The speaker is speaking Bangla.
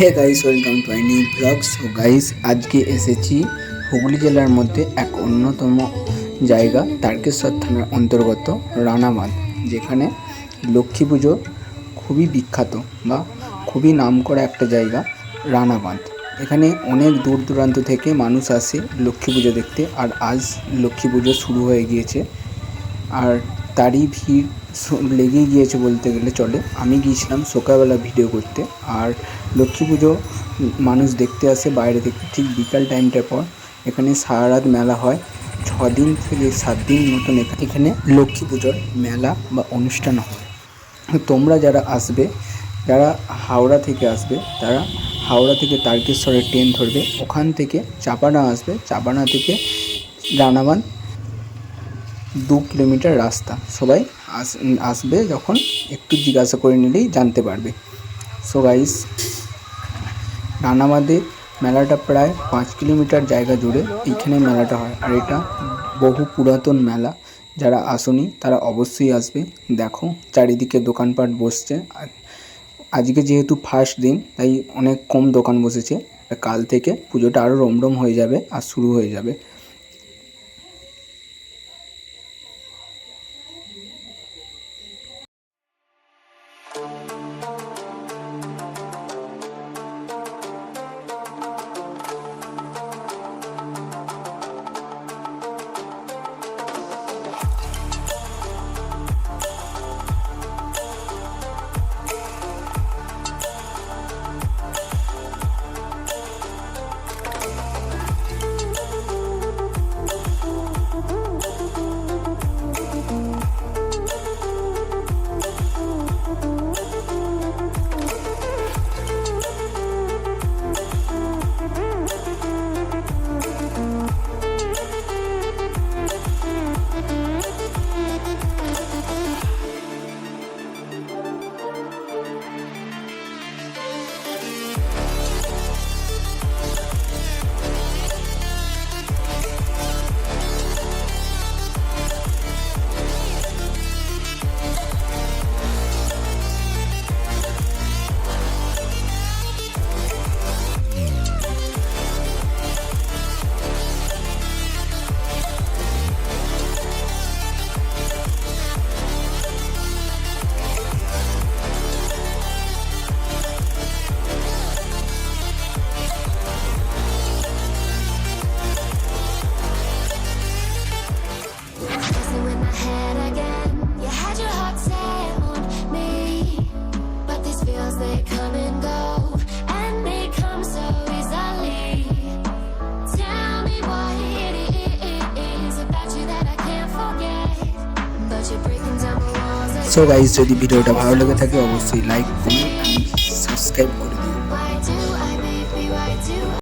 Hey guys, welcome to I new blog. So guys, আজকে এসেছি হুগলি জেলার মধ্যে এক অন্যতম জায়গা তারকেশ্বর থানার অন্তর্গত রানাবাঁধ, যেখানে লক্ষ্মী পুজো খুবই বিখ্যাত বা খুবই নামকরা একটা জায়গা রানাবাঁধ। এখানে অনেক দূর দূরান্ত থেকে মানুষ আসে লক্ষ্মী পুজো দেখতে, আর আজ লক্ষ্মী পুজো শুরু হয়ে গিয়েছে আর তারই ভিড় লেগেই গিয়েছে বলতে গেলে চলে। আমি গিয়েছিলাম সকালবেলা ভিডিও করতে, আর লক্ষ্মী পুজো মানুষ দেখতে আসে বাইরে থেকে ঠিক বিকাল টাইমটার পর। এখানে সারা রাত মেলা হয়, 6 দিন থেকে 7 দিন মতন এখানে লক্ষ্মী পুজোর মেলা বা অনুষ্ঠান হয়। তোমরা যারা আসবে, যারা হাওড়া থেকে আসবে, তারা হাওড়া থেকে তারকেশ্বরের ট্রেন ধরবে, ওখান থেকে চাপানা আসবে, চাপানা থেকে রানাবাঁধ 2 কিলোমিটার রাস্তা। সবাই আসবে যখন একটু জিজ্ঞাসা করে নিলেই জানতে পারবে। সো গাইস, রানাবাঁধে মেলাটা প্রায় 5 কিলোমিটার জায়গা জুড়ে এইখানে মেলাটা হয়, আর এটা বহু পুরাতন মেলা। যারা আসেনি তারা অবশ্যই আসবে। দেখো চারিদিকে দোকানপাট বসছে, আর আজকে যেহেতু ফার্স্ট দিন তাই অনেক কম দোকান বসেছে। কাল থেকে পুজোটা আরও রমরম হয়ে যাবে আর শুরু হয়ে যাবে। সো গাইস, যদি ভিডিওটা ভালো লেগে থাকে অবশ্যই লাইক, কমেন্ট, সাবস্ক্রাইব করুন।